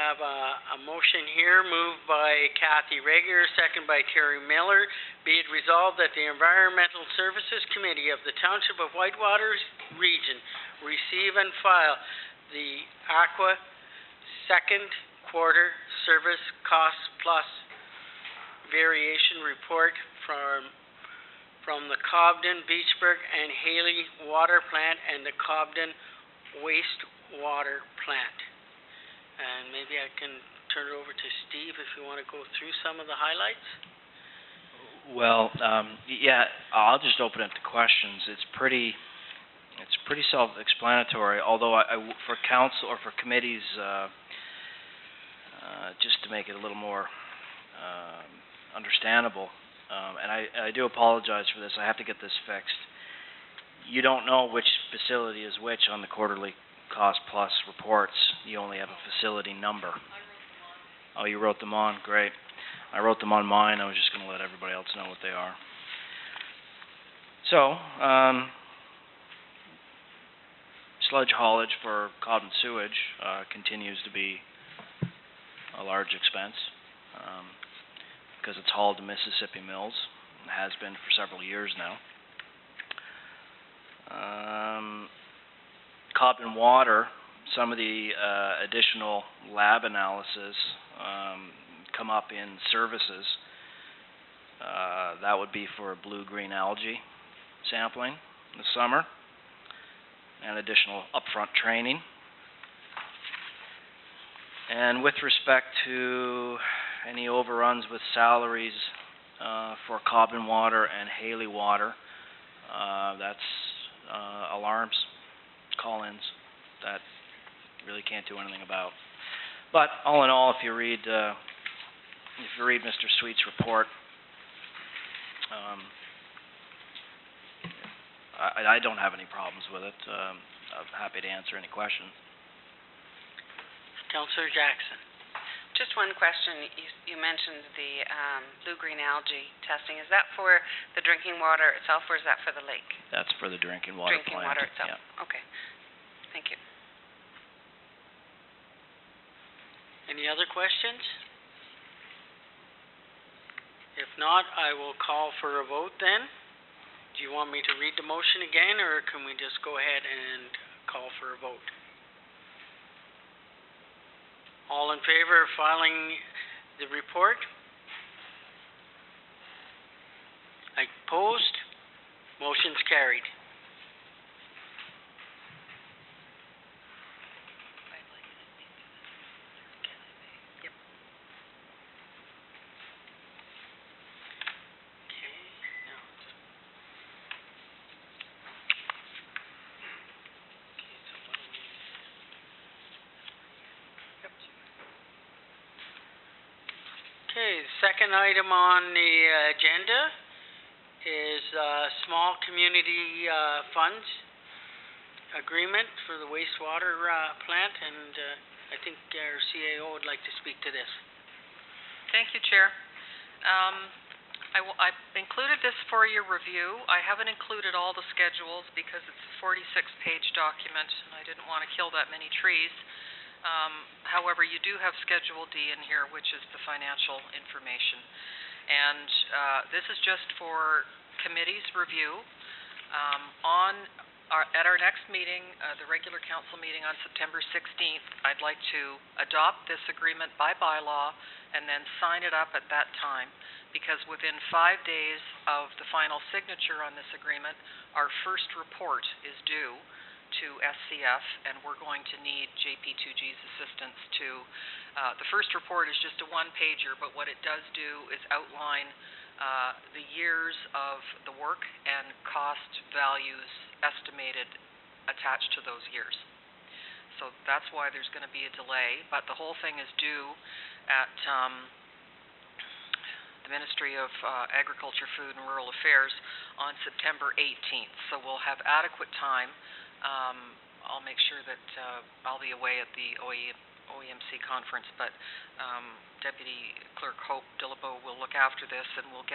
have a motion here moved by Kathy Rager, second by Terry Miller. Be it resolved that the Environmental Services Committee of the Township of Whitewater Region receive and file the Aqua second quarter service cost plus variation report from the Cobden, Beachburg, and Haley Water Plant and the Cobden Wastewater Plant. And maybe I can turn it over to Steve if you want to go through some of the highlights. Well, yeah, I'll just open it to questions. It's pretty self-explanatory. Although for council or for committees, just to make it a little more understandable, and I do apologize for this. I have to get this fixed. You don't know which facility is which on the quarterly cost plus reports. You only have a facility number. Oh, you wrote them on? Great. I wrote them on mine. I was just going to let everybody else know what they are. So, sludge haulage for Cobden sewage continues to be a large expense because it's hauled to Mississippi Mills. It has been for several years now. Cobden water, some of the additional lab analysis come up in services. That would be for blue-green algae sampling in the summer and additional upfront training. And with respect to any overruns with salaries for Cobden water and Haley water, that's alarms, call-ins that really can't do anything about. But all in all, if you read Mr. Sweet's report, I don't have any problems with it. I'm happy to answer any questions. Councillor Jackson. Just one question. You mentioned the blue-green algae testing. Is that for the drinking water itself, or is that for the lake? That's for the drinking water drinking plant. Water itself. Yeah. Okay. Thank you. Any other questions? If not, I will call for a vote then. Do you want me to read the motion again, or can we just go ahead and call for a vote? All in favor of filing the report? Opposed? Motion's carried. Okay, the second item on the agenda is small community funds agreement for the wastewater plant, and I think our CAO would like to speak to this. Thank you, Chair. I've included this for your review. I haven't included all the schedules because it's a 46-page document, and I didn't want to kill that many trees. However, you do have Schedule D in here, which is the financial information. And this is just for committee's review. At our next meeting, the regular council meeting on September 16th, I'd like to adopt this agreement by bylaw and then sign it up at that time, because within 5 days of the final signature on this agreement, our first report is due to SCF, and we're going to need JP2G's assistance to, the first report is just a one-pager, but what it does do is outline the years of the work and cost values estimated attached to those years. So that's why there's going to be a delay, but the whole thing is due at the Ministry of Agriculture, Food and Rural Affairs on September 18th. So we'll have adequate time. I'll make sure that I'll be away at the OEMC conference, but Deputy Clerk Hope Dillabo will look after this, and we'll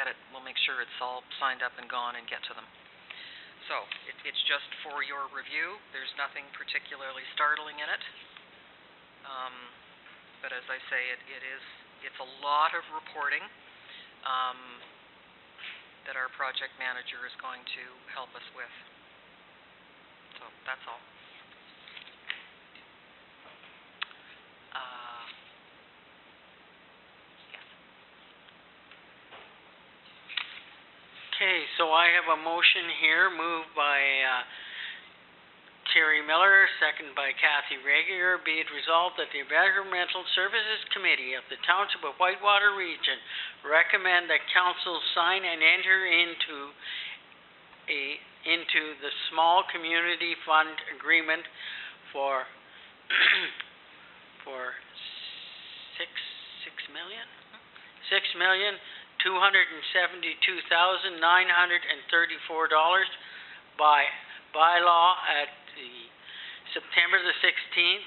make sure it's all signed up and gone and get to them. So it's just for your review. There's nothing particularly startling in it. but as I say, it's a lot of reporting, that our project manager is going to help us with. So, that's all. Yes. Okay, so I have a motion here moved by Terry Miller, second by Kathy Regier. Be it resolved that the Environmental Services Committee of the Township of Whitewater Region recommend that council sign and enter into the Small Community Fund Agreement for for $6,272,934 by bylaw at the September the 16th,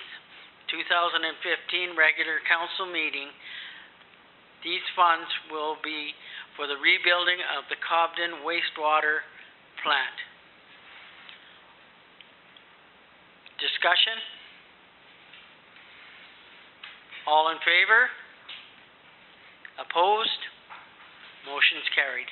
2015 regular council meeting. These funds will be for the rebuilding of the Cobden wastewater plant. Discussion? All in favor? Opposed? Motion's carried.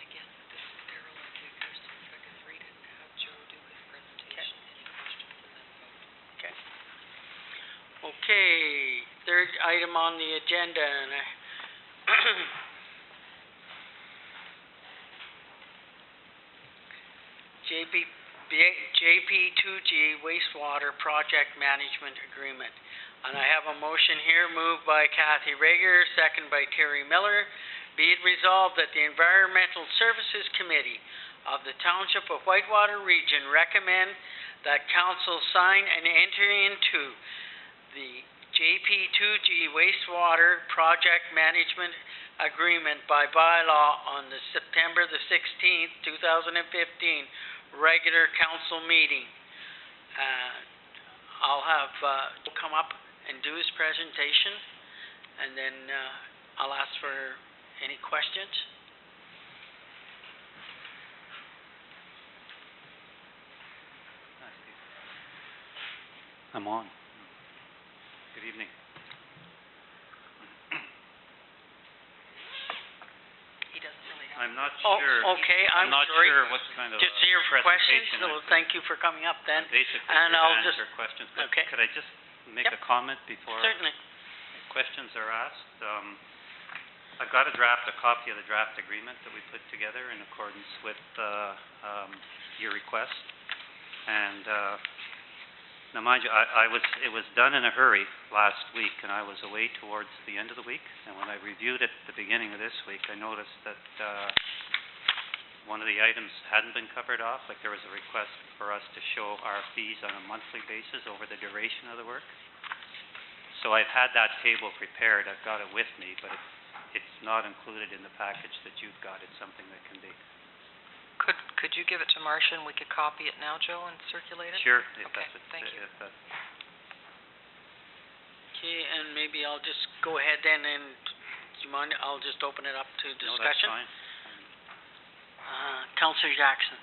Again, this is parallel figures, so if I could read it and have Joe do his presentation, any questions, and then vote. Okay. Okay, third item on the agenda, and JP2G wastewater project management agreement. And I have a motion here moved by Kathy Regier, second by Terry Miller. Be it resolved that the Environmental Services Committee of the Township of Whitewater Region recommend that council sign and enter into the JP2G wastewater project management agreement by bylaw on the September the 16th, 2015 regular council meeting. I'll have come up and do his presentation, and then I'll ask for any questions. I'm on. Good evening. He doesn't really have. I'm not Oh, sure. okay, I'm not sorry. sure what kind of Just here for questions, presentation so I could- thank you for coming up then. Basically, and to I'll answer just- questions. But okay. could I just make Yep. a comment before Certainly. questions are asked? I've got a copy of the draft agreement that we put together in accordance with your request. And now, mind you, it was done in a hurry last week, and I was away towards the end of the week. And when I reviewed it at the beginning of this week, I noticed that one of the items hadn't been covered off. Like, there was a request for us to show our fees on a monthly basis over the duration of the work. So I've had that table prepared. I've got it with me, but it's not included in the package that you've got. It's something that can be... Could you give it to Marcia and we could copy it now, Joe, and circulate it? Sure, if Okay, that's what... thank you. If that, Okay, and maybe I'll just go ahead then, and do you mind, I'll just open it up to no, that's discussion. fine. Councillor Jackson.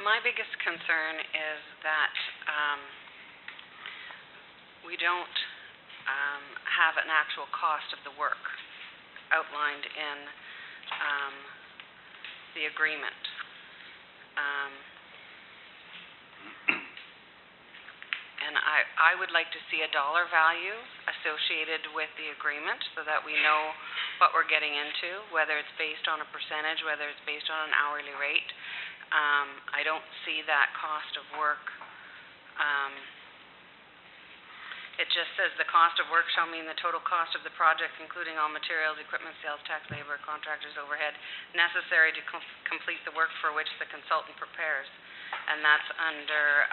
My biggest concern is that we don't have an actual cost of the work outlined in the agreement. And I would like to see a dollar value associated with the agreement so that we know what we're getting into, whether it's based on a percentage, whether it's based on an hourly rate. I don't see that cost of work. It just says the cost of work shall mean the total cost of the project, including all materials, equipment, sales tax, labor, contractors' overhead, necessary to complete the work for which the consultant prepares. And that's under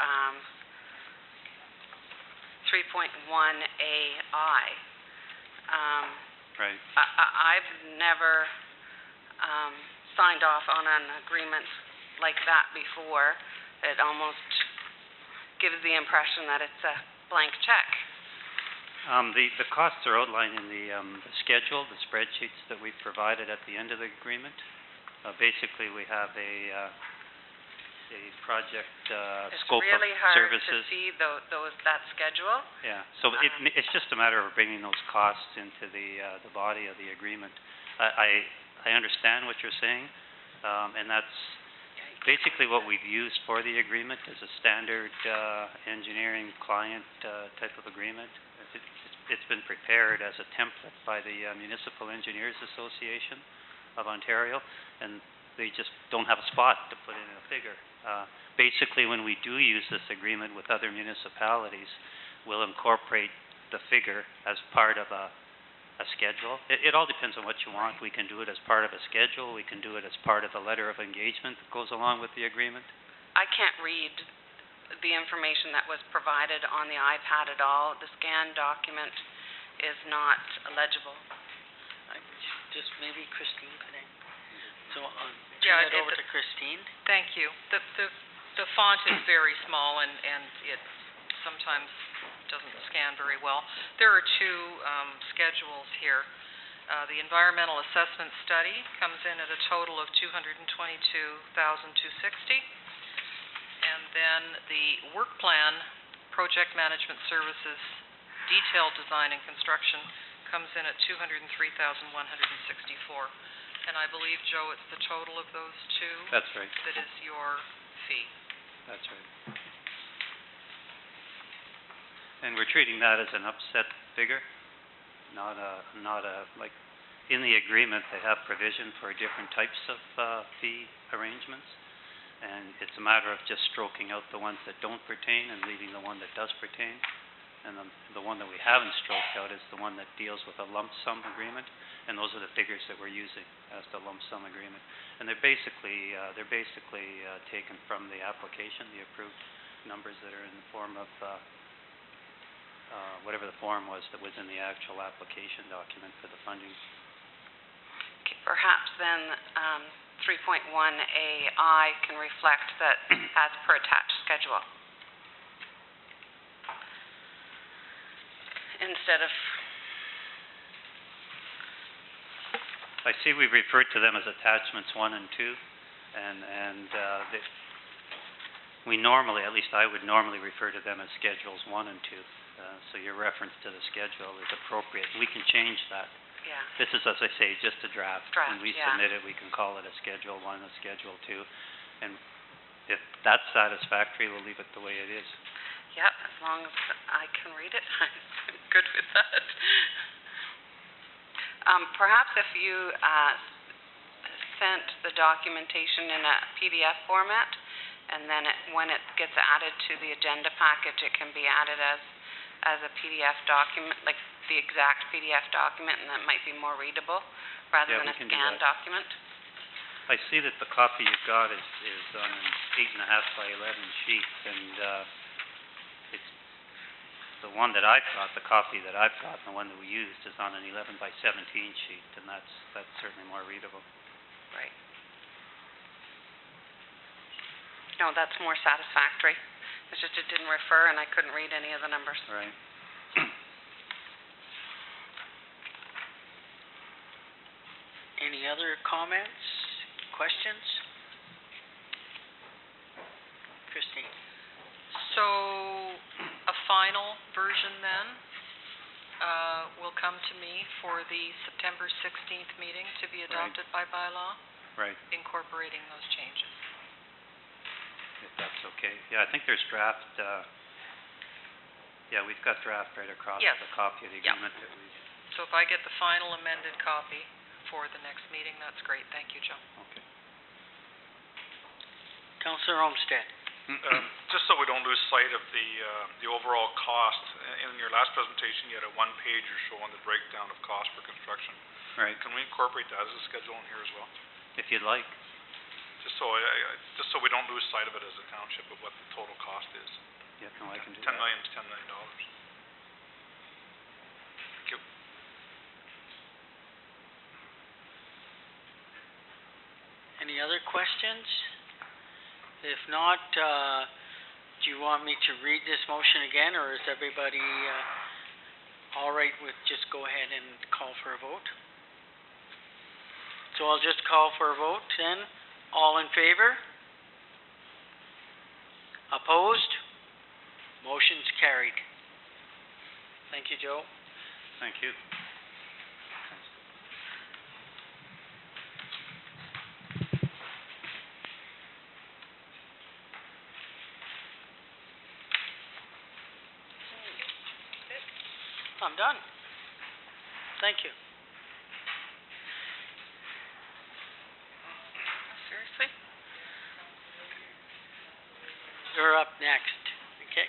3.1AI. Right. I've never signed off on an agreement like that before. It almost gives the impression that it's a blank check. The costs are outlined in the schedule, the spreadsheets that we provided at the end of the agreement. Basically, we have a project scope of It's really hard services. to see that schedule. Yeah, so it's just a matter of bringing those costs into the body of the agreement. I understand what you're saying, and that's basically what we've used for the agreement is a standard engineering client type of agreement. It's been prepared as a template by the Municipal Engineers Association of Ontario, and they just don't have a spot to put in a figure. Basically, when we do use this agreement with other municipalities, we'll incorporate the figure as part of a schedule. It all depends on what you want. We can do it as part of a schedule. We can do it as part of the letter of engagement that goes along with the agreement. I can't read the information that was provided on the iPad at all. The scanned document is not legible. Just maybe Christine could So Yeah, turn it over to Christine. Thank you. The font is very small and it sometimes doesn't scan very well. There are two schedules here. The environmental assessment study comes in at a total of $222,260. And then the work plan, project management services, detailed design and construction comes in at $203,164. And I believe, Joe, it's the total of those two That's right. that is your fee. That's right. And we're treating that as an upset figure, not a like in the agreement they have provision for different types of fee arrangements, and it's a matter of just stroking out the ones that don't pertain and leaving the one that does pertain. And the one that we haven't stroked out is the one that deals with a lump sum agreement, and those are the figures that we're using as the lump sum agreement. And they're basically taken from the application, the approved numbers that are in the form of whatever the form was that was in the actual application document for the funding. Okay, perhaps then 3.1AI can reflect that as per attached schedule. Instead of... I see we've referred to them as attachments 1 and 2, and we normally, at least I would normally refer to them as schedules 1 and 2. So your reference to the schedule is appropriate. We can change that. Yeah. This is, as I say, just a draft. When we yeah. submit it, we can call it a Schedule 1, a Schedule 2. And if that's satisfactory, we'll leave it the way it is. Yep, as long as I can read it, I'm good with that. Perhaps if you sent the documentation in a PDF format, and then when it gets added to the agenda package, it can be added as a PDF document, like the exact PDF document, and that might be more readable rather than a scanned document. I see that the copy you've got is on an 8.5 by 11 sheet, and it's the one that I've got, the copy that I've got, and the one that we used is on an 11 by 17 sheet, and that's certainly more readable. Right. No, that's more satisfactory. It's just it didn't refer, and I couldn't read any of the numbers. Right. Any other comments, questions? Christine. So, a final version then will come to me for the September 16th meeting to be adopted by bylaw, Right. incorporating those changes. If that's okay. Yeah, I think there's draft, we've got draft right across Yes. the copy of the agreement that we... So if I get the final amended copy for the next meeting, that's great. Thank you, Joe. Okay. Councillor Olmsted. Just so we don't lose sight of the overall cost, in your last presentation, you had a one-pager showing the breakdown of cost for construction. Right. Can we incorporate that as a schedule in here as well? If you'd like. Just so we don't lose sight of it as a township of what the total cost is. Yeah, no, I can do 10 that. million is $10 million. Thank you. Any other questions? If not, do you want me to read this motion again, or is everybody all right with just go ahead and call for a vote? So I'll just call for a vote then. All in favor? Opposed? Motion's carried. Thank you, Joe. Thank you. I'm done. Thank you. Seriously? You're up next. Okay.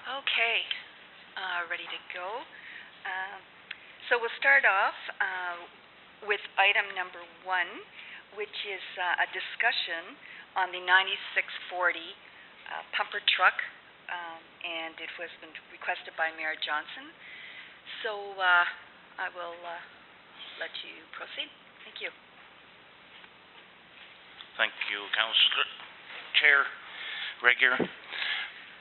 Okay, ready to go. So we'll start off with item number 1, which is a discussion on the 9640 pumper truck, and it was been requested by Mayor Johnson. So I will let you proceed. Thank you. Thank you, Councillor Chair Regier.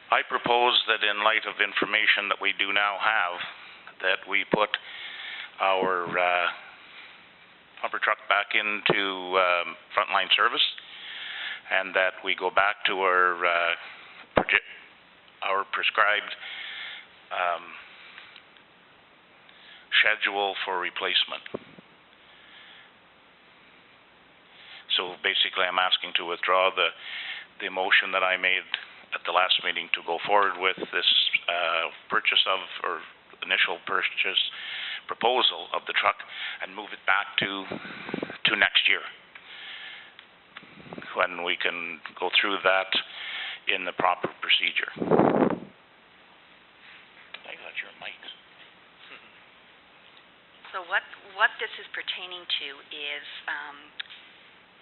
I propose that in light of information that we do now have, that we put our pumper truck back into frontline service, and that we go back to our prescribed schedule for replacement. So basically, I'm asking to withdraw the motion that I made at the last meeting to go forward with this purchase of, or initial purchase proposal of the truck, and move it back to next year, when we can go through that in the proper procedure. I got your mic. So what this is pertaining to is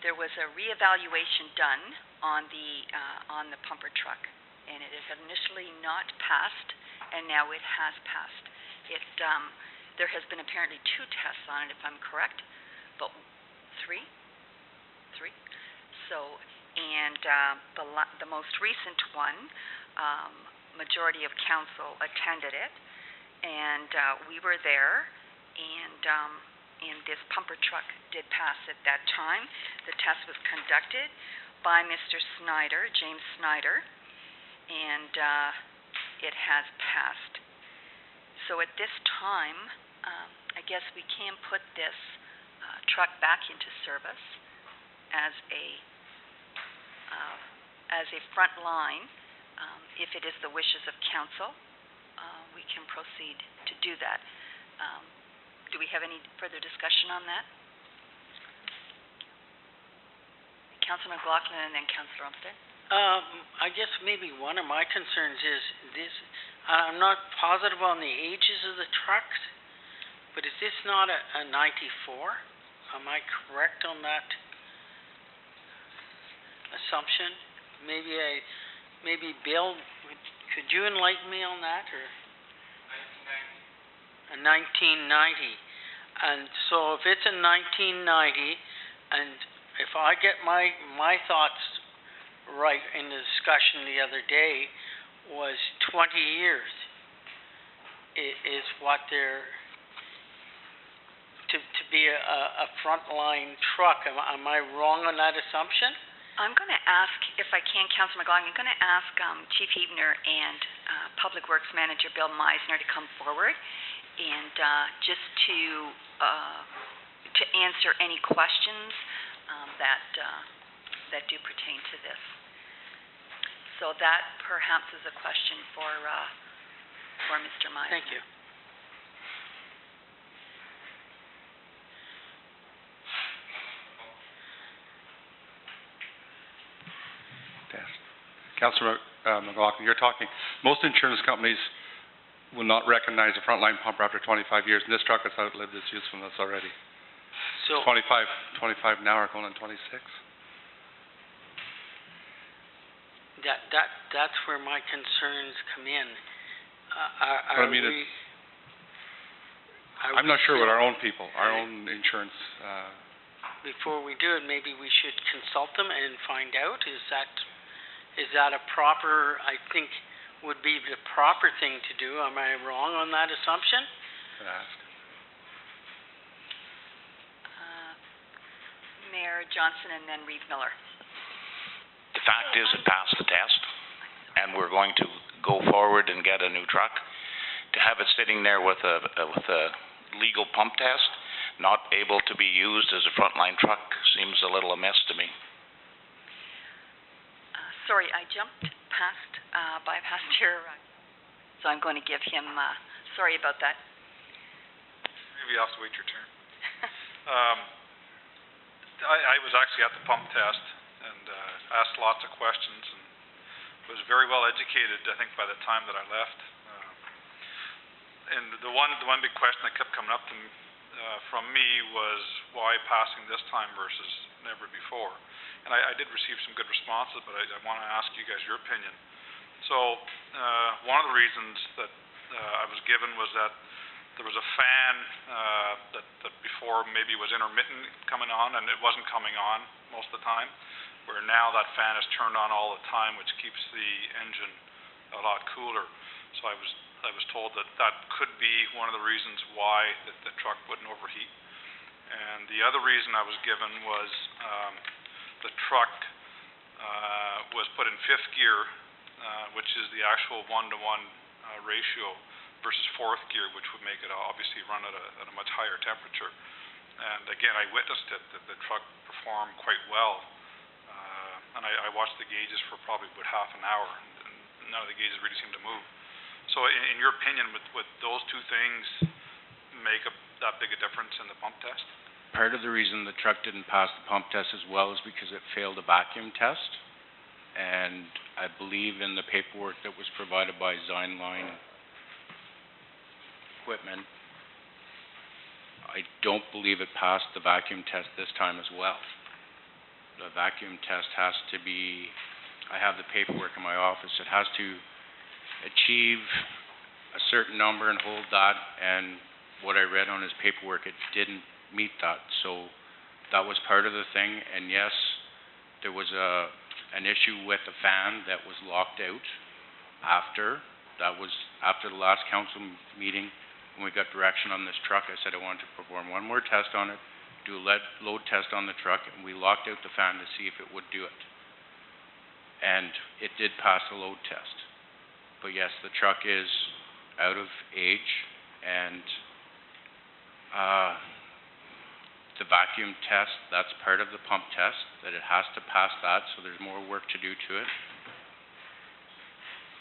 there was a reevaluation done on the pumper truck, and it is initially not passed, and now it has passed. There has been apparently 2 tests on it, if I'm correct, but 3. So, and the most recent one, majority of council attended it, and we were there, and this pumper truck did pass at that time. The test was conducted by Mr. Snyder, James Snyder, and it has passed. So at this time, I guess we can put this truck back into service as a front line. If it is the wishes of council, we can proceed to do that. Do we have any further discussion on that? Councilor McLaughlin and then Councilor Olmsted. I guess maybe one of my concerns is this, I'm not positive on the ages of the trucks, but is this not a 94? Am I correct on that assumption? Maybe Bill, could you enlighten me on that, or? 1990. A 1990. And so if it's a 1990, and if I get my thoughts right in the discussion the other day, was 20 years is what they're to be a frontline truck. Am I wrong on that assumption? I'm going to ask, if I can, Councillor McLaughlin, I'm going to ask Chief Ebner and Public Works Manager Bill Meisner to come forward and just to answer any questions that do pertain to this. So that perhaps is a question for Mr. Meisner. Thank you. Councillor McLaughlin, you're talking, most insurance companies will not recognize a frontline pumper after 25 years, and this truck has outlived its usefulness already. So 25 now, or going on 26. That's where my concerns come in. I'm not sure what our own people, our own insurance. Before we do it, maybe we should consult them and find out. Is that a proper? I think would be the proper thing to do. Am I wrong on that assumption? Could ask. Mayor Johnson and then Reeve Miller. The fact is, it passed the test, and we're going to go forward and get a new truck. To have it sitting there with a legal pump test, not able to be used as a frontline truck, seems a little amiss to me. Sorry, I jumped bypassed your, so I'm going to give him, sorry about that. Maybe you have to wait your turn. I was actually at the pump test and asked lots of questions and was very well educated, I think, by the time that I left. And the one big question that kept coming up to me, from me was why passing this time versus never before. And I did receive some good responses, but I want to ask you guys your opinion. So one of the reasons that I was given was that there was a fan that before maybe was intermittent coming on, and it wasn't coming on most of the time, where now that fan is turned on all the time, which keeps the engine a lot cooler. So I was told that could be one of the reasons why the truck wouldn't overheat. And the other reason I was given was the truck was put in 5th gear, which is the actual 1-to-1 ratio, versus 4th gear, which would make it obviously run at a much higher temperature. And again, I witnessed it, that the truck performed quite well. And I watched the gauges for probably about half an hour, and none of the gauges really seemed to move. So in your opinion, would those two things make that big a difference in the pump test? Part of the reason the truck didn't pass the pump test as well is because it failed a vacuum test. And I believe in the paperwork that was provided by Zineline Equipment, I don't believe it passed the vacuum test this time as well. The vacuum test has to be, I have the paperwork in my office, it has to achieve a certain number and hold that, and what I read on his paperwork, it didn't meet that. So that was part of the thing, and yes, there was an issue with the fan that was locked out after. That was after the last council meeting. When we got direction on this truck, I said I wanted to perform one more test on it, do a lead load test on the truck, and we locked out the fan to see if it would do it. And it did pass the load test. But yes, the truck is out of age, and the vacuum test, that's part of the pump test, that it has to pass that, so there's more work to do to it.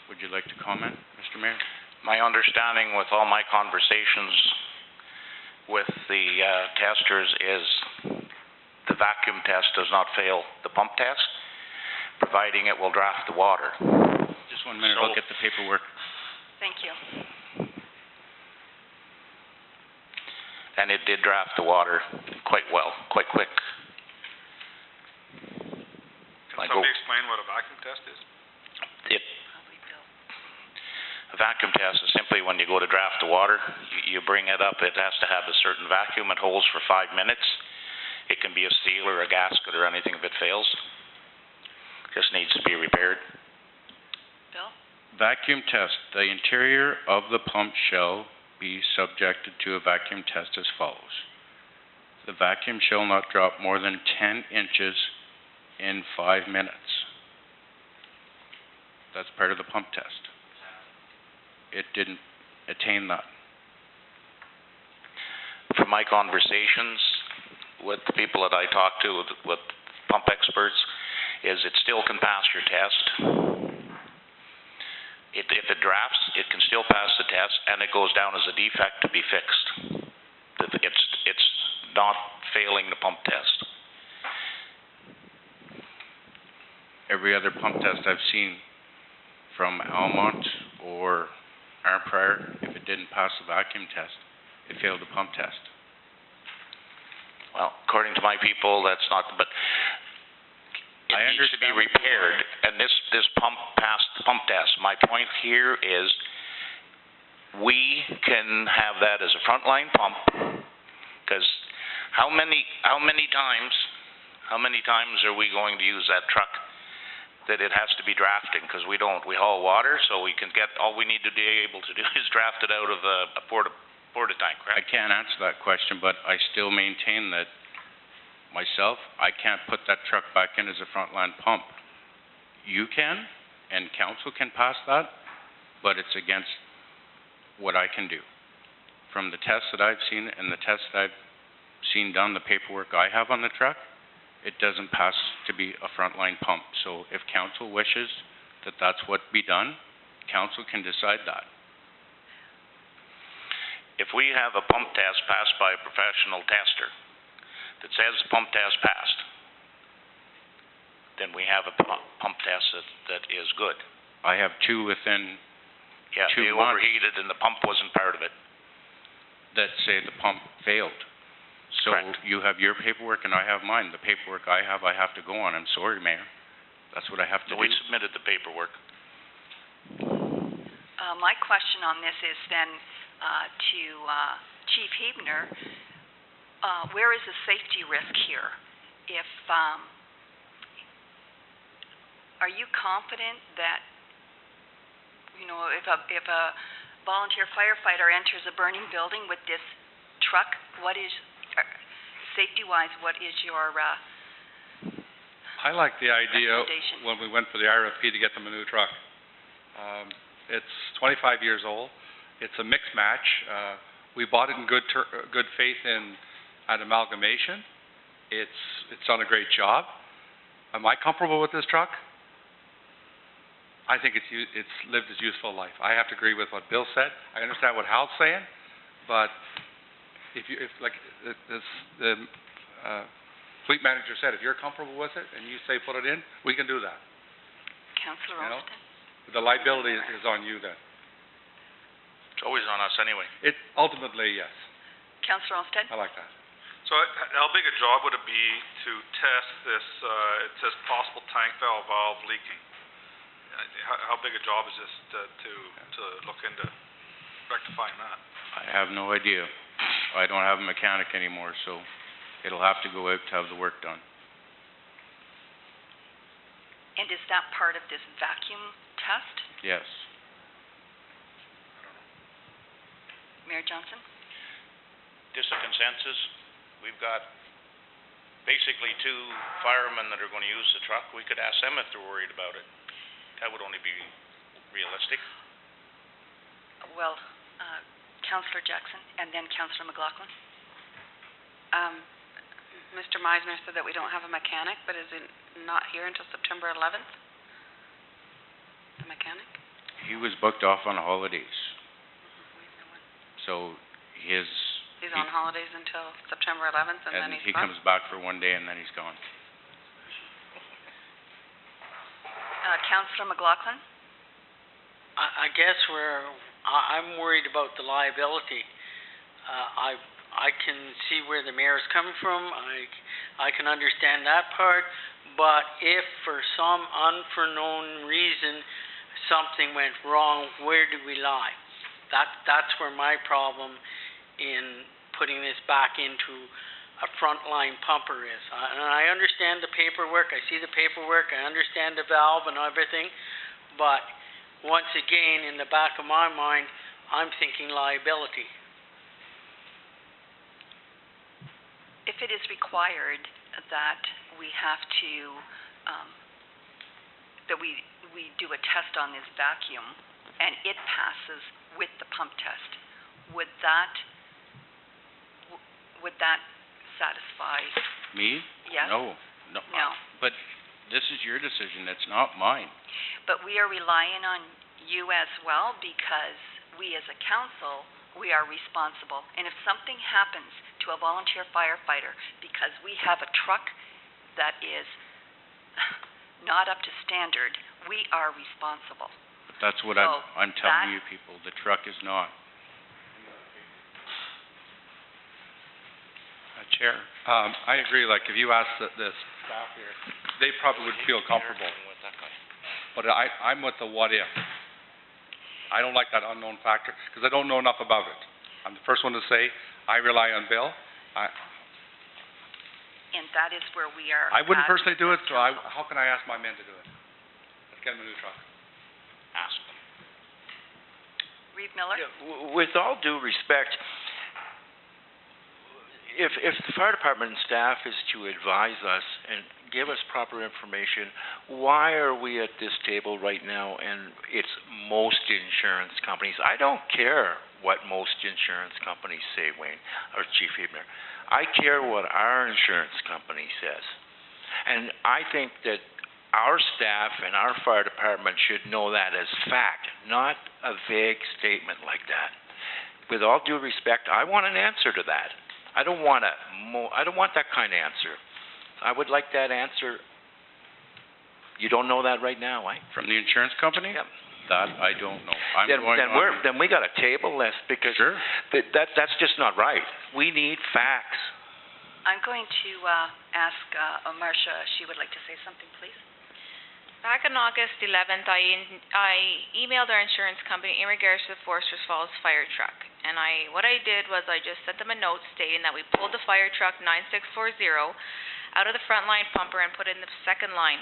Would you like to comment, Mr. Mayor? My understanding with all my conversations with the testers is the vacuum test does not fail the pump test. providing it will draft the water. Just 1 minute, So- I'll get the paperwork. Thank you. And it did draft the water quite well, quite quick. Can Like, somebody explain what a vacuum test is? Probably Bill. A vacuum test is simply when you go to draft the water, you bring it up, it has to have a certain vacuum, it holds for 5 minutes. It can be a seal or a gasket or anything if it fails. Just needs to be repaired. Bill? Vacuum test. The interior of the pump shall be subjected to a vacuum test as follows. The vacuum shall not drop more than 10 inches in 5 minutes. That's part of the pump test. It didn't attain that. From my conversations with the people that I talk to, with pump experts, is it still can pass your test. If it drafts, it can still pass the test, and it goes down as a defect to be fixed. It's not failing the pump test. Every other pump test I've seen from Almont or Armprior, if it didn't pass the vacuum test, it failed the pump test. Well, according to my people, that's not, but it I needs to be understand what you're repaired, and this pump passed the pump test. My point here is, we can have that as a frontline pump, because how many times are we going to use that truck that it has to be drafting? Because we don't, we haul water, so we can get, all we need to be able to do is draft it out of a porta tank, I right? can't answer that question, but I still maintain that myself, I can't put that truck back in as a frontline pump. You can, and council can pass that, but it's against what I can do. From the tests that I've seen and the tests that I've seen done, the paperwork I have on the truck, it doesn't pass to be a frontline pump. So if council wishes that that's what be done, council can decide that. If we have a pump test passed by a professional tester that says the pump test passed, then we have a pump test that is good. I have two within Yeah, 2 they months overheated and the pump wasn't part of it. that say the pump failed. So Correct. you have your paperwork and I have mine. The paperwork I have to go on. I'm sorry, Mayor. That's what I have to So do. we submitted the paperwork. My question on this is then to Chief Hebner, where is the safety risk here? If, are you confident that, you know, if a volunteer firefighter enters a burning building with this truck, what is, safety-wise, what is your I like the idea recommendation? when we went for the RFP to get them a new truck. It's 25 years old. It's a mix match. We bought it in good faith at Amalgamation. It's done a great job. Am I comfortable with this truck? I think it's lived its useful life. I have to agree with what Bill said. I understand what Hal's saying, but if the fleet manager said, if you're comfortable with it and you say put it in, we can do that. Councillor You know? Olston? The liability is on you then. It's always on us anyway. It ultimately, yes. Councillor Olmsted? I like that. So how big a job would it be to test this, it says possible tank valve leaking? How big a job is this to look into rectifying that? I have no idea. I don't have a mechanic anymore, so it'll have to go out to have the work done. And is that part of this vacuum test? Yes. Mayor Johnson? Just a consensus. We've got basically 2 firemen that are going to use the truck. We could ask them if they're worried about it. That would only be realistic. Well, Councillor Jackson and then Councillor McLaughlin. Mr. Meisner said that we don't have a mechanic, but is it not here until September 11th? The mechanic? He was booked off on holidays, so He's on holidays until September 11th, and then and he's he gone? comes back for 1 day and then he's gone. Councillor McLaughlin? I guess I'm worried about the liability. I can see where the mayor's coming from. I can understand that part, but if for some unforeknown reason something went wrong, where do we lie? That's where my problem in putting this back into a frontline pumper is. And I understand the paperwork. I see the paperwork. I understand the valve and everything, but once again, in the back of my mind, I'm thinking liability. If it is required that we have to, that we do a test on this vacuum and it passes with the pump test, would that satisfy? Me? Yes? No. No. But this is your decision, it's not mine. But we are relying on you as well, because we as a council, we are responsible. And if something happens to a volunteer firefighter because we have a truck that is not up to standard, we are responsible. But that's what So I'm telling you people, the truck is not. Chair, I agree, like, if you ask the staff here, they probably would feel comfortable. But I'm with the what if. I don't like that unknown factor, because I don't know enough about it. I'm the first one to say, I rely on Bill. And that is where we are. I wouldn't at personally do it, as so council. how can I ask my men to do it? Let's get them a new truck. Ask them. Reeve Miller? With all due respect, if the fire department and staff is to advise us and give us proper information, why are we at this table right now and it's most insurance companies? I don't care what most insurance companies say, Wayne, or Chief Hebner. I care what our insurance company says. And I think that our staff and our fire department should know that as fact, not a vague statement like that. With all due respect, I want an answer to that. I don't want that kind of answer. I would like that answer. You don't know that right now, eh? From the insurance company? Yep. That I don't know. Then we got a table list, because Sure. that's just not right. We need facts. I'm going to ask Marcia, she would like to say something, please. Back on August 11th, I emailed our insurance company in regards to the Foresters Falls fire truck. And what I did was I just sent them a note stating that we pulled the fire truck 9640 out of the front line pumper and put it in the second line.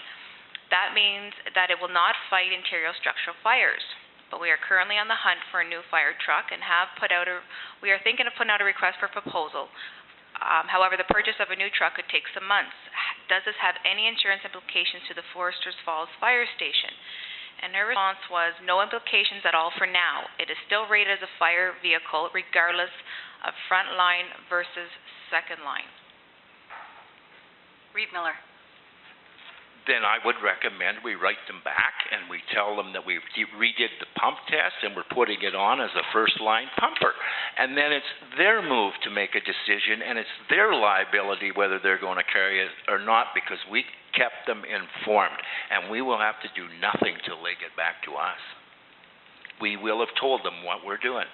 That means that it will not fight interior structural fires. But we are currently on the hunt for a new fire truck and we are thinking of putting out a request for proposal. However, the purchase of a new truck could take some months. Does this have any insurance implications to the Foresters Falls Fire Station? And her response was, no implications at all for now. It is still rated as a fire vehicle, regardless of front line versus second line. Reeve Miller. Then I would recommend we write them back and we tell them that we redid the pump test and we're putting it on as a first-line pumper. And then it's their move to make a decision, and it's their liability whether they're going to carry it or not, because we kept them informed. And we will have to do nothing till they get back to us. We will have told them what we're doing.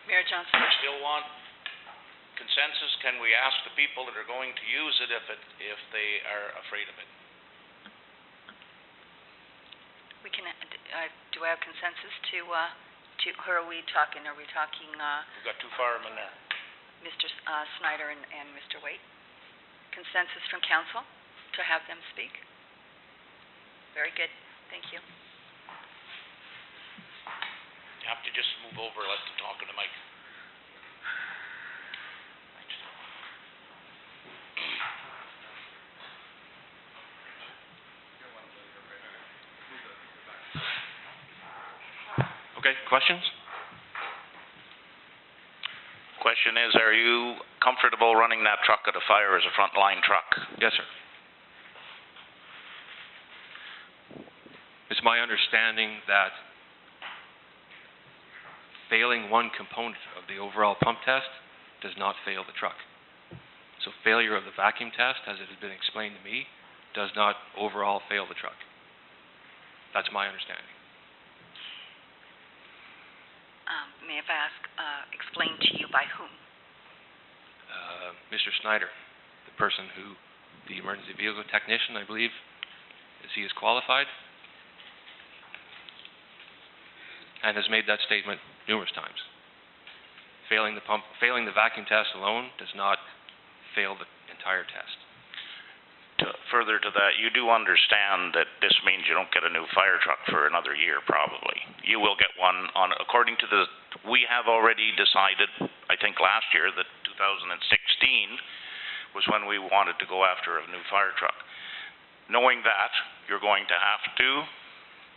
Mayor Johnson. I still want consensus. Can we ask the people that are going to use it if they are afraid of it? We can, do I have consensus to who are we talking? Are we talking, We've got two firemen there. Mr. Snyder and Mr. Waite? Consensus from council to have them speak? Very good, thank you. You have to just move over, let them talk to the mic. Okay, questions? Question is, are you comfortable running that truck at a fire as a frontline truck? Yes, sir. It's my understanding that failing one component of the overall pump test does not fail the truck. So failure of the vacuum test, as it has been explained to me, does not overall fail the truck. That's my understanding. May I ask, explained to you by whom? Mr. Snyder, the person who, the emergency vehicle technician, I believe, he is qualified, and has made that statement numerous times. Failing the vacuum test alone does not fail the entire test. Further to that, you do understand that this means you don't get a new fire truck for another year, probably. You will get one according to we have already decided, I think last year, that 2016 was when we wanted to go after a new fire truck. Knowing that, you're going to have to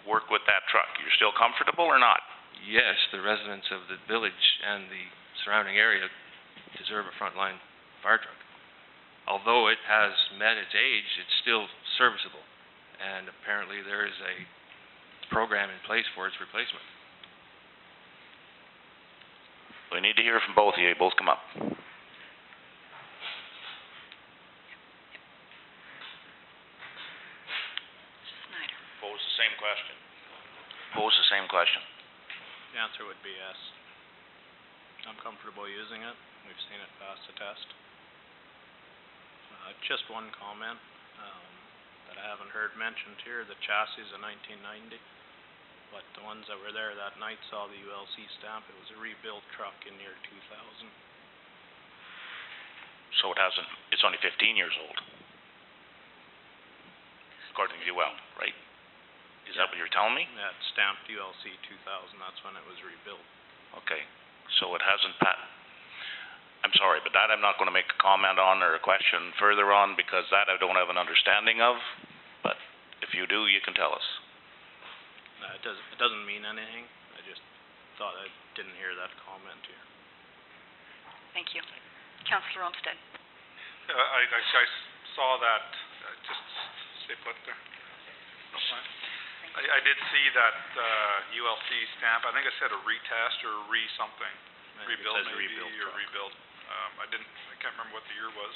work with that truck. You're still comfortable or not? Yes, the residents of the village and the surrounding area deserve a frontline fire truck. Although it has met its age, it's still serviceable. And apparently there is a program in place for its replacement. We need to hear from both of you. Both come up. Snyder. Pose the same question. Pose the same question. The answer would be yes. I'm comfortable using it. We've seen it pass the test. Just one comment that I haven't heard mentioned here. The chassis is a 1990, but the ones that were there that night saw the ULC stamp. It was a rebuilt truck in year 2000. So it's only 15 years old. According to you, right? Is that what you're telling me? Yeah, it's stamped ULC 2000. That's when it was rebuilt. Okay. So it hasn't I'm sorry, but that I'm not going to make a comment on or a question further on, because that I don't have an understanding of. But if you do, you can tell us. It doesn't mean anything. I just thought I didn't hear that comment here. Thank you. Councillor Olmsted. I saw that, just stay put there. No, fine. I did see that ULC stamp. I think it said a retest or re-something. Rebuild maybe, or rebuild. I can't remember what the year was.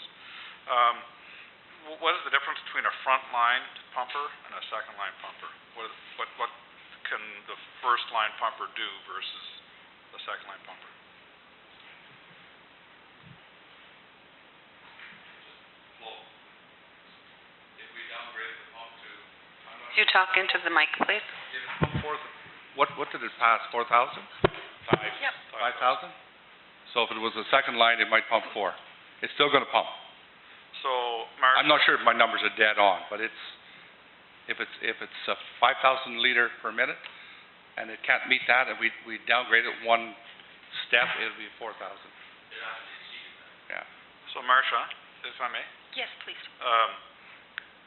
What is the difference between a front line pumper and a second line pumper? What can the first line pumper do versus the second line pumper? Could you talk into the mic, please? What did it pass, 4,000? Yep. 5,000? So if it was a second line, it might pump 4. It's still going to pump. So, Mark, I'm not sure if my numbers are dead on, but if it's a 5,000 liter per minute, and it can't meet that, and we downgrade it one step, it'll be 4,000. Yeah. So Marcia, if I may? Yes, please.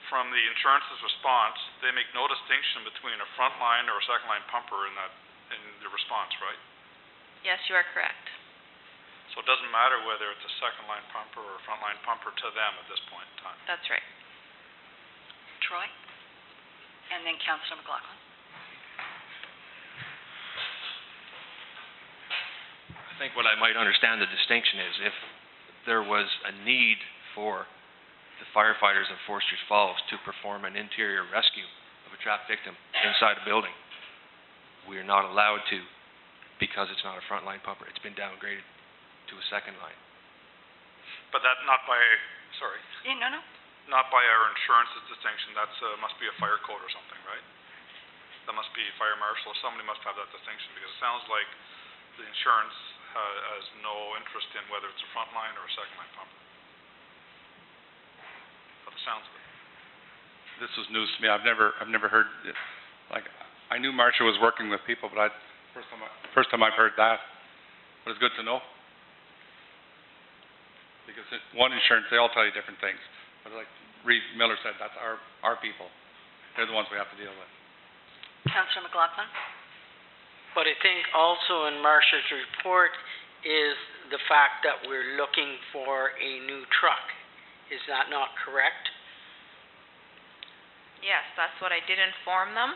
From the insurance's response, they make no distinction between a front line or a second line pumper in the response, right? Yes, you are correct. So it doesn't matter whether it's a second line pumper or a front line pumper to them at this point in time. That's right. Troy? And then Councillor McLaughlin. I think what I might understand the distinction is if there was a need for the firefighters of Forster's Falls to perform an interior rescue of a trapped victim inside a building, we are not allowed to, because it's not a frontline pumper. It's been downgraded to a second line. But that not by No. not by our insurance's distinction. That's must be a fire code or something, right? That must be fire marshal. Somebody must have that distinction, because it sounds like the insurance has no interest in whether it's a front line or a second line pumper. By the sounds of it. This was news to me. I've never heard, I knew Marcia was working with people, but first time I've heard that. But it's good to know. Because one insurance, they all tell you different things. But like Reeve Miller said, that's our people. They're the ones we have to deal with. Councillor McLaughlin? But I think also in Marcia's report is the fact that we're looking for a new truck. Is that not correct? Yes, that's what I did inform them,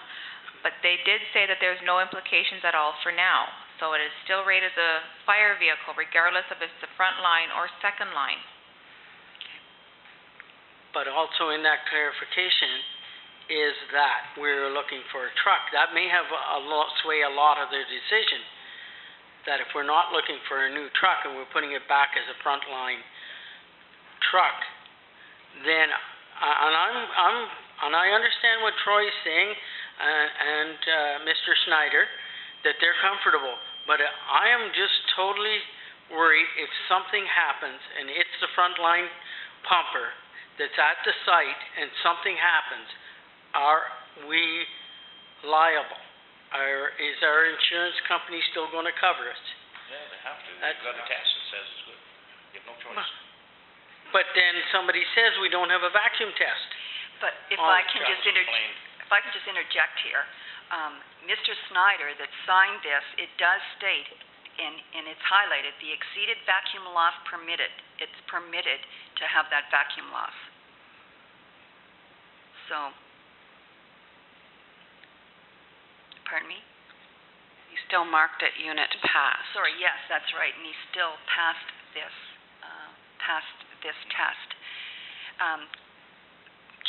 but they did say that there's no implications at all for now. So it is still rated as a fire vehicle, regardless of if it's the front line or second line. but also in that clarification is that we're looking for a truck. That may have sway a lot of their decision, that if we're not looking for a new truck and we're putting it back as a frontline truck, then, and I understand what Troy's saying, and Mr. Schneider, that they're comfortable, but I am just totally worried if something happens and it's the frontline pumper that's at the site and something happens, are we liable? Is our insurance company still going to cover us? Yeah, they have to. They've got a test that says it's good. You have no choice. But then somebody says we don't have a vacuum test. But if I can just interject here, Mr. Snyder that signed this, it does state, and it's highlighted, the exceeded vacuum loss permitted. It's permitted to have that vacuum loss. So, pardon me? He still marked it unit pass. Sorry, yes, that's right, and he still passed this test.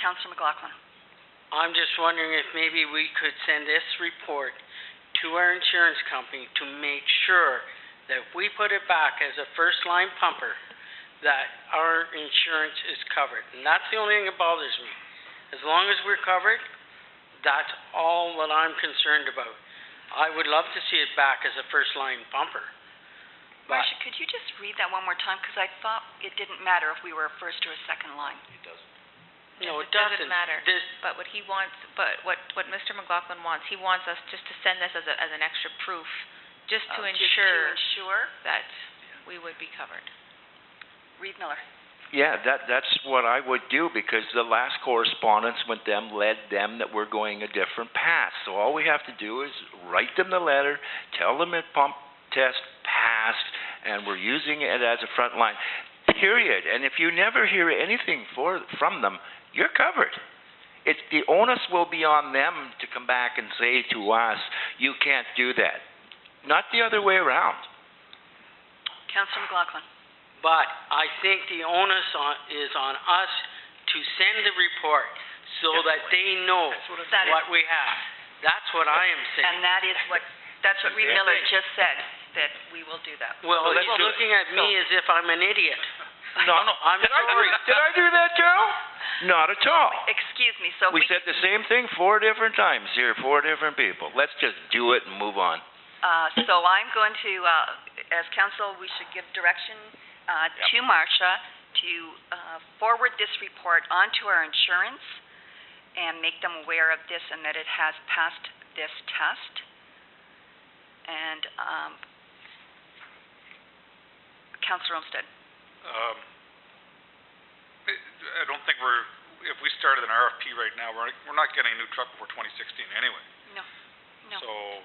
Councillor McLaughlin. I'm just wondering if maybe we could send this report to our insurance company to make sure that if we put it back as a first-line pumper, that our insurance is covered. And that's the only thing that bothers me. As long as we're covered, that's all that I'm concerned about. I would love to see it back as a first-line pumper. Marcia, could you just read that one more time? Because I thought it didn't matter if we were a first or a second line. It doesn't. No, it doesn't matter. This, But what he wants, what Mr. McLaughlin wants, he wants us just to send this as an extra proof, just to ensure that we would be covered. Reed Miller. Yeah, that's what I would do, because the last correspondence with them led them that we're going a different path. So all we have to do is write them the letter, tell them it pump test passed, and we're using it as a front line, period. And if you never hear anything from them, you're covered. It's the onus will be on them to come back and say to us, you can't do that. Not the other way around. Councillor McLaughlin. But I think the onus is on us to send the report so that they know what we have. That's what I am saying. And that's what Reed Miller just said, that we will do that. Well, he's looking at me as if I'm an idiot. No, I'm sorry. Did I do that, Joe? Not at all. Excuse me. So we said the same thing 4 different times here, 4 different people. Let's just do it and move on. So I'm going to, as council, we should give direction to Marcia to forward this report onto our insurance and make them aware of this and that it has passed this test. And Councillor Olmsted. I don't think if we started an RFP right now, we're not getting a new truck before 2016 anyway. No. So,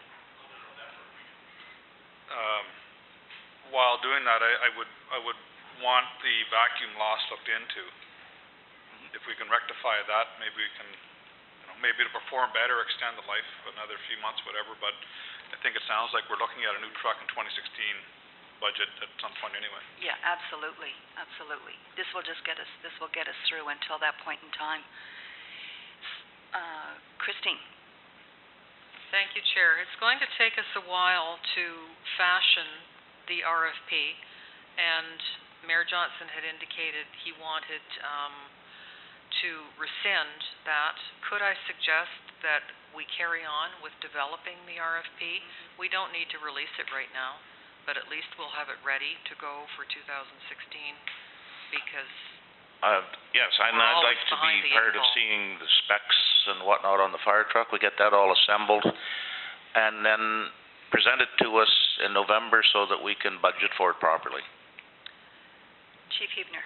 while doing that, I would want the vacuum loss looked into. If we can rectify that, maybe we can, maybe to perform better, extend the life another few months, whatever, but I think it sounds like we're looking at a new truck in 2016 budget at some point anyway. Yeah, absolutely. This will get us through until that point in time. Christine. Thank you, Chair. It's going to take us a while to fashion the RFP, and Mayor Johnson had indicated he wanted to rescind that. Could I suggest that we carry on with developing the RFP? We don't need to release it right now, but at least we'll have it ready to go for 2016, because yes, and I'd like to be part of seeing the specs and whatnot on the fire truck. We get that all assembled and then present it to us in November so that we can budget for it properly. Chief Huebner.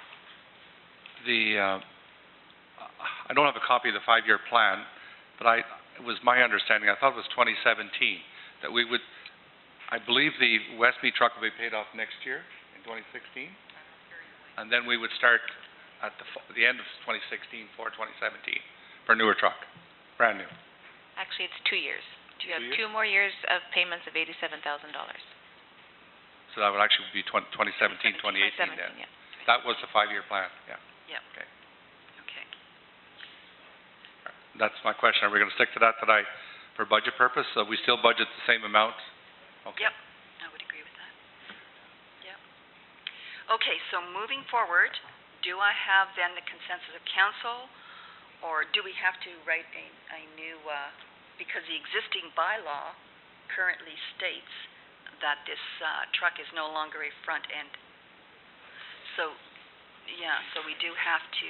I don't have a copy of the 5-year plan, but it was my understanding, I thought it was 2017, that we would, I believe the Westmead truck will be paid off next year, in 2016, and then we would start at the end of 2016 for 2017, for a newer truck, brand new. Actually, it's 2 years. You have 2 more years of payments of $87,000. So that would actually be 2017, 2018 then? Yeah. That was the 5-year plan, yeah. Yeah. Okay. Okay. That's my question. Are we gonna stick to that tonight for budget purpose? So we still budget the same amount? Okay. Yep, I would agree with that. Yep. Okay, so moving forward, do I have then the consensus of council, or do we have to write a new, because the existing bylaw currently states that this truck is no longer a front end. So, yeah, so we do have to,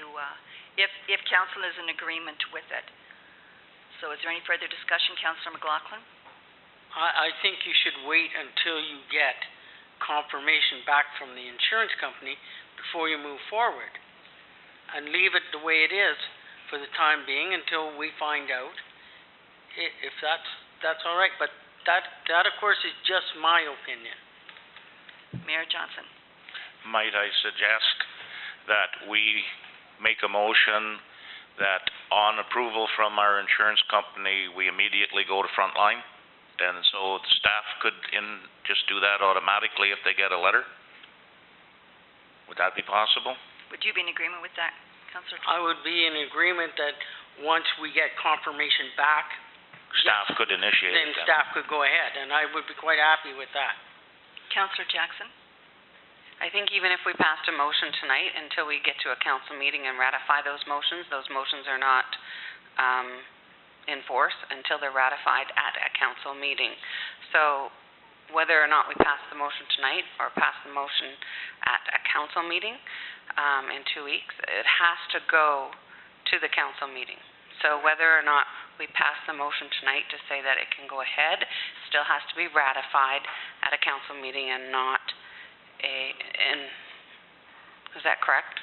if council is in agreement with it. So is there any further discussion, Councillor McLaughlin? I think you should wait until you get confirmation back from the insurance company before you move forward. And leave it the way it is for the time being until we find out if that's all right. But that of course is just my opinion. Mayor Johnson. Might I suggest that we make a motion that on approval from our insurance company, we immediately go to Frontline? And so the staff could just do that automatically if they get a letter? Would that be possible? Would you be in agreement with that, Councillor? I would be in agreement that once we get confirmation back, Staff could initiate then it then. staff could go ahead, and I would be quite happy with that. Councillor Jackson? I think even if we passed a motion tonight, until we get to a council meeting and ratify those motions are not in force until they're ratified at a council meeting. So whether or not we pass the motion tonight or pass the motion at a council meeting in 2 weeks, it has to go to the council meeting. So whether or not we pass the motion tonight to say that it can go ahead, still has to be ratified at a council meeting and not is that correct?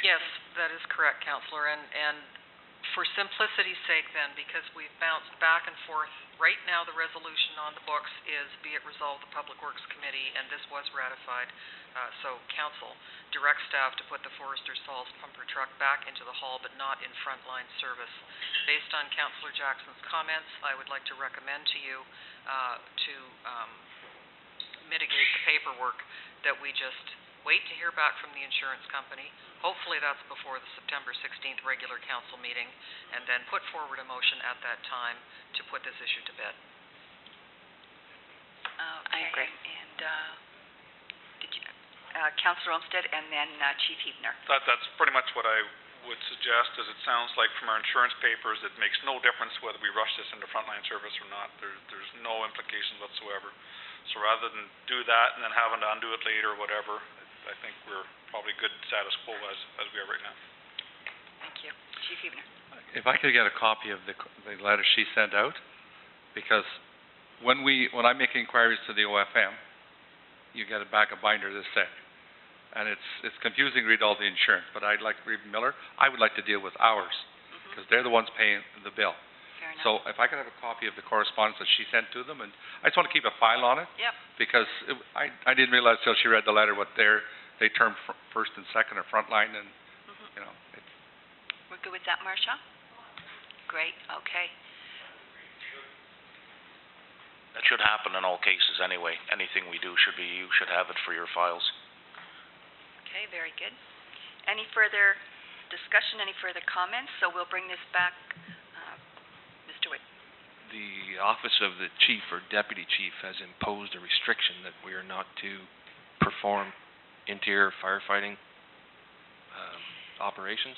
Yes, that is correct, Councillor, and for simplicity's sake then, because we've bounced back and forth, right now the resolution on the books is be it resolved the Public Works Committee, and this was ratified, so council directs staff to put the Foresters Falls pumper truck back into the hall but not in frontline service. Based on Councillor Jackson's comments, I would like to recommend to you to mitigate the paperwork, that we just wait to hear back from the insurance company. Hopefully that's before the September 16th regular council meeting, and then put forward a motion at that time to put this issue to bed. I agree. And did you, Councillor Olmsted and then Chief Hebner. That's pretty much what I would suggest, is it sounds like from our insurance papers, it makes no difference whether we rush this into frontline service or not. There's no implications whatsoever. So rather than do that and then having to undo it later or whatever, I think we're probably good status quo as we are right now. Thank you. Chief Hebner. If I could get a copy of the letter she sent out, because when I make inquiries to the OFM, you get back a binder this thick. And it's confusing to read all the insurance, but I'd like to read Miller. I would like to deal with ours, because they're the ones paying the bill. Fair enough. So if I could have a copy of the correspondence that she sent to them, and I just want to keep a file on it. Yep. Because I didn't realize till she read the letter what they term first and second or frontline, and you know. We're good with that, Marcia? Great. Okay. That should happen in all cases anyway. Anything we do you should have it for your files. Okay, very good. Any further discussion, any further comments? So we'll bring this back. Mr. Witt. The office of the chief or deputy chief has imposed a restriction that we are not to perform interior firefighting operations.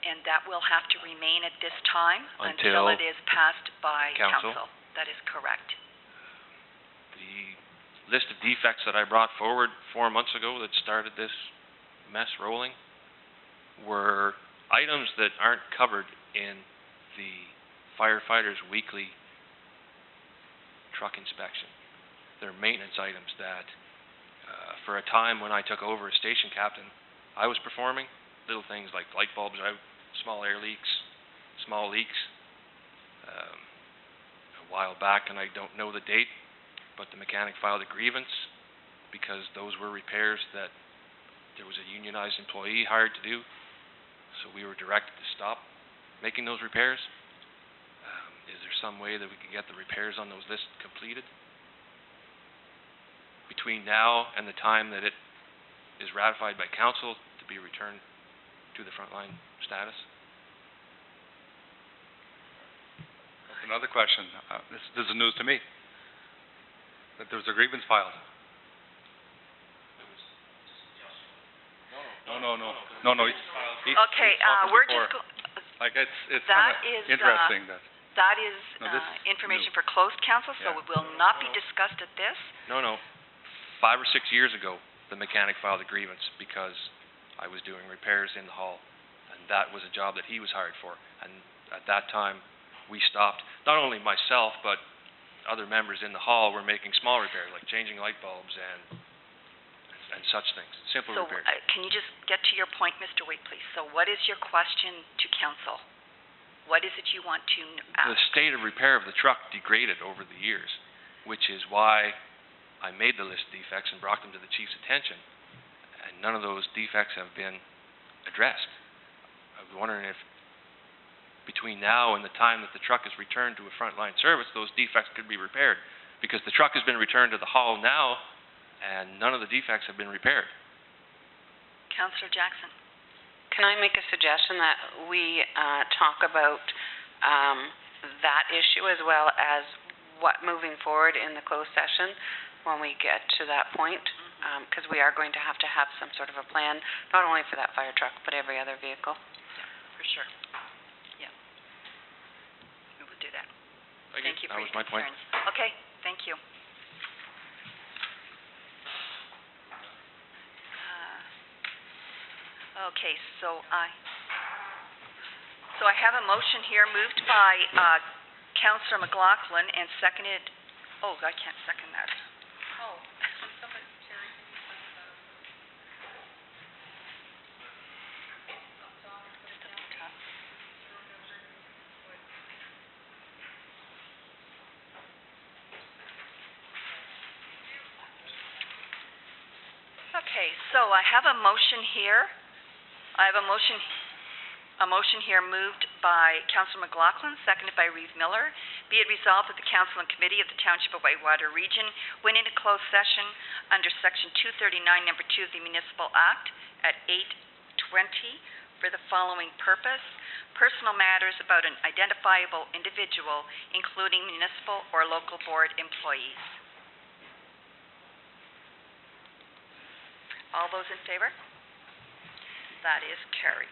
And that will have to remain at this time Until it is passed by council. That is correct. The list of defects that I brought forward 4 months ago that started this mess rolling were items that aren't covered in the firefighters' weekly truck inspection. They're maintenance items that, for a time when I took over as station captain, I was performing. Little things like light bulbs out, small air leaks, small leaks. A while back, and I don't know the date, but the mechanic filed a grievance because those were repairs that there was a unionized employee hired to do. So we were directed to stop making those repairs. Is there some way that we could get the repairs on those lists completed between now and the time that it is ratified by council to be returned to the frontline status? Another question, this is news to me, that there was a grievance filed. No, Okay, we're just, like, it's that kinda is, interesting that, that is, No, this is information new. for closed council, so Yeah. it will not be discussed at this. No. 5 or 6 years ago, the mechanic filed a grievance because I was doing repairs in the hall, and that was a job that he was hired for. And at that time, we stopped. Not only myself, but other members in the hall were making small repairs, like changing light bulbs and such things, simple So, repairs. can you just get to your point, Mr. Wade, please? So what is your question to council? What is it you want to ask? The state of repair of the truck degraded over the years, which is why I made the list of defects and brought them to the chief's attention, and none of those defects have been addressed. I was wondering if between now and the time that the truck is returned to a frontline service, those defects could be repaired, because the truck has been returned to the hall now, and none of the defects have been repaired. Councillor Jackson. Can I make a suggestion that we talk about that issue as well as what moving forward in the closed session when we get to that point? Because we are going to have some sort of a plan, not only for that fire truck, but every other vehicle. Yeah, for sure. Yeah. We will do that. Thank you for your That was my point. concerns. Okay, thank you. Okay, so I have a motion here moved by Councillor McLaughlin and seconded, I can't second that. Oh, somebody, Terry, can you second that? Up top. Okay, so I have a motion here. I have a motion here moved by Councillor McLaughlin, seconded by Reeve Miller. Be it resolved that the Council and Committee of the Township of Whitewater Region went into closed session under Section 239, Number 2 of the Municipal Act at 8:20 for the following purpose: personal matters about an identifiable individual, including municipal or local board employees. All those in favor? That is carried.